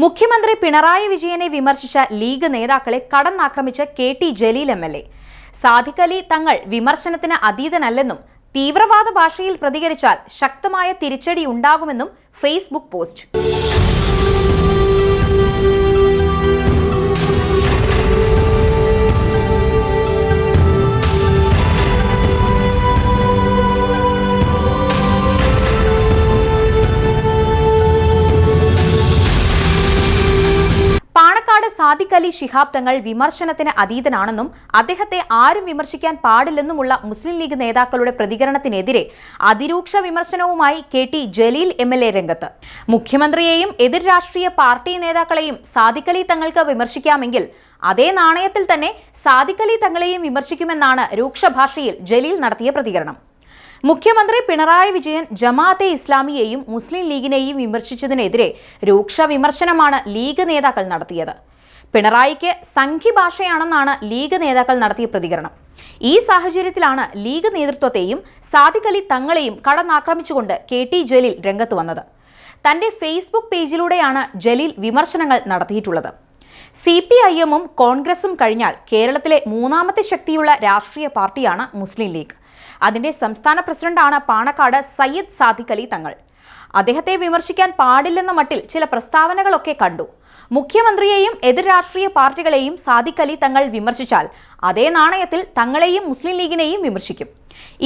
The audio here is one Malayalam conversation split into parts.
മുഖ്യമന്ത്രി പിണറായി വിജയനെ വിമർശിച്ച ലീഗ് നേതാക്കളെ കടന്നാക്രമിച്ച കെ.ടി. ജലീൽ എം.എൽ.എ. സാദിഖ് അലി തങ്ങൾ വിമർശനത്തിന് അതീതനല്ലെന്നും തീവ്രവാദ ഭാഷയിൽ പ്രതികരിച്ചാൽ ശക്തമായ തിരിച്ചടി ഉണ്ടാകുമെന്നും ഫേസ്ബുക്ക് പോസ്റ്റ്. സാദിഖ് അലി ശിഹാബ് തങ്ങൾ വിമർശനത്തിന് അതീതനാണെന്നും അദ്ദേഹത്തെ ആരും വിമർശിക്കാൻ പാടില്ലെന്നുമുള്ള മുസ്ലിം ലീഗ് നേതാക്കളുടെ പ്രതികരണത്തിനെതിരെ അതിരൂക്ഷ വിമർശനവുമായി കെ.ടി. ജലീൽ എം.എൽ.എ. രംഗത്ത്. മുഖ്യമന്ത്രിയെയും എതിർ രാഷ്ട്രീയ പാർട്ടി നേതാക്കളെയും സാദിഖ് അലി തങ്ങൾക്ക് വിമർശിക്കാമെങ്കിൽ അതേ നാണയത്തിൽ തന്നെ സാദിഖ് അലി തങ്ങളെയും വിമർശിക്കുമെന്നാണ് രൂക്ഷഭാഷയിൽ ജലീൽ നടത്തിയ പ്രതികരണം. മുഖ്യമന്ത്രി പിണറായി വിജയൻ ജമാഅത്തെ ഇസ്ലാമിയെയും മുസ്ലിം ലീഗിനെയും വിമർശിച്ചതിനെതിരെ രൂക്ഷ വിമർശനമാണ് ലീഗ് നേതാക്കൾ നടത്തിയത്. പിണറായിക്ക് സംഘിഭാഷയാണെന്നാണ് ലീഗ് നേതാക്കൾ നടത്തിയ പ്രതികരണം. ഈ സാഹചര്യത്തിലാണ് ലീഗ് നേതൃത്വത്തെയും സാദിഖ് അലി തങ്ങളെയും കടന്നാക്രമിച്ചുകൊണ്ട് കെ.ടി. ജലീൽ രംഗത്ത് വന്നത്. തന്റെ ഫേസ്ബുക്ക് പേജിലൂടെയാണ് ജലീൽ വിമർശനങ്ങൾ നടത്തിയിട്ടുള്ളത്. CPIM-ഉം കോൺഗ്രസും കഴിഞ്ഞാൽ കേരളത്തിലെ മൂന്നാമത്തെ ശക്തിയുള്ള രാഷ്ട്രീയ പാർട്ടിയാണ് മുസ്ലിം ലീഗ്. അതിന്റെ സംസ്ഥാന പ്രസിഡന്റാണ് പാണക്കാട് സയ്യിദ് സാദിഖ് അലി തങ്ങൾ. അദ്ദേഹത്തെ വിമർശിക്കാൻ പാടില്ലെന്ന മട്ടിൽ ചില പ്രസ്താവനകളൊക്കെ കണ്ടു. മുഖ്യമന്ത്രിയെയും എതിർ രാഷ്ട്രീയ പാർട്ടികളെയും സാദിഖ് അലി തങ്ങൾ വിമർശിച്ചാൽ അതേ നാണയത്തിൽ തങ്ങളെയും മുസ്ലിം ലീഗിനെയും വിമർശിക്കും.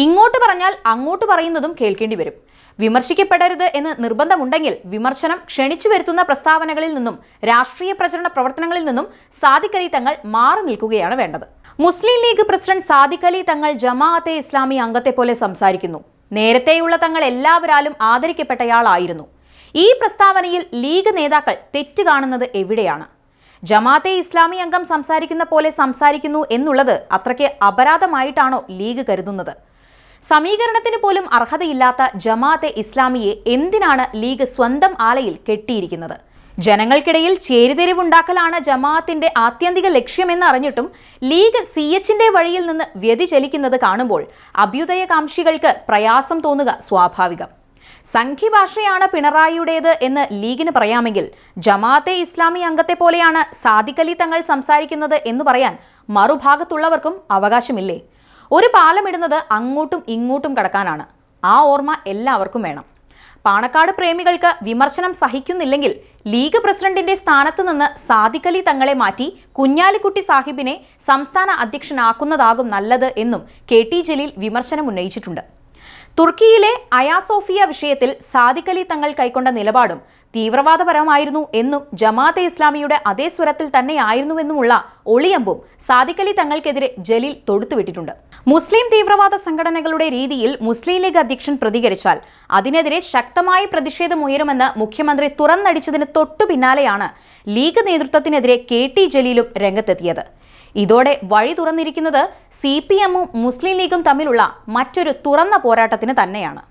ഇങ്ങോട്ട് പറഞ്ഞാൽ അങ്ങോട്ട് പറയുന്നതും കേൾക്കേണ്ടി വരും. വിമർശിക്കപ്പെടരുത് എന്ന് നിർബന്ധമുണ്ടെങ്കിൽ വിമർശനം ക്ഷണിച്ചു വരുത്തുന്ന പ്രസ്താവനകളിൽ നിന്നും രാഷ്ട്രീയ പ്രചരണ പ്രവർത്തനങ്ങളിൽ നിന്നും സാദിഖ് അലി തങ്ങൾ മാറി നിൽക്കുകയാണ് വേണ്ടത്. മുസ്ലിം ലീഗ് പ്രസിഡന്റ് സാദിഖ് അലി തങ്ങൾ ജമാഅത്തെ ഇസ്ലാമി അംഗത്തെ പോലെ സംസാരിക്കുന്നു. നേരത്തെയുള്ള തങ്ങൾ എല്ലാവരാലും ആദരിക്കപ്പെട്ടയാളായിരുന്നു. ഈ പ്രസ്താവനയിൽ ലീഗ് നേതാക്കൾ തെറ്റ് കാണുന്നത് എവിടെയാണ്? ജമാഅത്തെ ഇസ്ലാമി അംഗം സംസാരിക്കുന്ന പോലെ സംസാരിക്കുന്നു എന്നുള്ളത് അത്രയ്ക്ക് അപരാധമായിട്ടാണോ ലീഗ് കരുതുന്നത്? സമീകരണത്തിന് പോലും അർഹതയില്ലാത്ത ജമാഅത്തെ ഇസ്ലാമിയെ എന്തിനാണ് ലീഗ് സ്വന്തം ആലയിൽ കെട്ടിയിരിക്കുന്നത്? ജനങ്ങൾക്കിടയിൽ ചേരിതിരിവുണ്ടാക്കലാണ് ജമാഅത്തിന്റെ ആത്യന്തിക ലക്ഷ്യമെന്ന് അറിഞ്ഞിട്ടും ലീഗ് CHന്റെ വഴിയിൽ നിന്ന് വ്യതിചലിക്കുന്നത് കാണുമ്പോൾ അഭ്യുദയകാംക്ഷികൾക്ക് പ്രയാസം തോന്നുക സ്വാഭാവികം. സംഘിഭാഷയാണ് പിണറായിയുടേത് എന്ന് ലീഗിന് പറയാമെങ്കിൽ ജമാഅത്തെ ഇസ്ലാമി അംഗത്തെ പോലെയാണ് സാദിഖ് അലി തങ്ങൾ സംസാരിക്കുന്നത് എന്ന് പറയാൻ മറുഭാഗത്തുള്ളവർക്കും അവകാശമില്ലേ? ഒരു പാലമിടുന്നത് അങ്ങോട്ടും ഇങ്ങോട്ടും കടക്കാനാണ്. ആ ഓർമ്മ എല്ലാവർക്കും വേണം. പാണക്കാട് പ്രേമികൾക്ക് വിമർശനം സഹിക്കുന്നില്ലെങ്കിൽ ലീഗ് പ്രസിഡന്റിന്റെ സ്ഥാനത്ത് നിന്ന് സാദിഖ് അലി തങ്ങളെ മാറ്റി കുഞ്ഞാലിക്കുട്ടി സാഹിബിനെ സംസ്ഥാന അധ്യക്ഷനാക്കുന്നതാകും നല്ലത് എന്നും കെ.ടി. ജലീൽ വിമർശനം ഉന്നയിച്ചിട്ടുണ്ട്. തുർക്കിയിലെ അയാ സോഫിയ വിഷയത്തിൽ സാദിഖ് അലി തങ്ങൾ കൈക്കൊണ്ട നിലപാടും തീവ്രവാദപരമായിരുന്നു എന്നും ജമാഅത്തെ ഇസ്ലാമിയുടെ അതേ സ്വരത്തിൽ തന്നെയായിരുന്നുവെന്നുമുള്ള ഒളിയമ്പും സാദിഖ് അലി തങ്ങൾക്കെതിരെ ജലീൽ തൊടുത്തുവിട്ടിട്ടുണ്ട്. മുസ്ലിം തീവ്രവാദ സംഘടനകളുടെ രീതിയിൽ മുസ്ലിം ലീഗ് അധ്യക്ഷൻ പ്രതികരിച്ചാൽ അതിനെതിരെ ശക്തമായ പ്രതിഷേധമുയരുമെന്ന് മുഖ്യമന്ത്രി തുറന്നടിച്ചതിന് തൊട്ടു പിന്നാലെയാണ് ലീഗ് നേതൃത്വത്തിനെതിരെ കെ.ടി. ജലീലും രംഗത്തെത്തിയത്. ഇതോടെ വഴി തുറന്നിരിക്കുന്നത് CPM-ഉം മുസ്ലിം ലീഗും തമ്മിലുള്ള മറ്റൊരു തുറന്ന പോരാട്ടത്തിന് തന്നെയാണ്.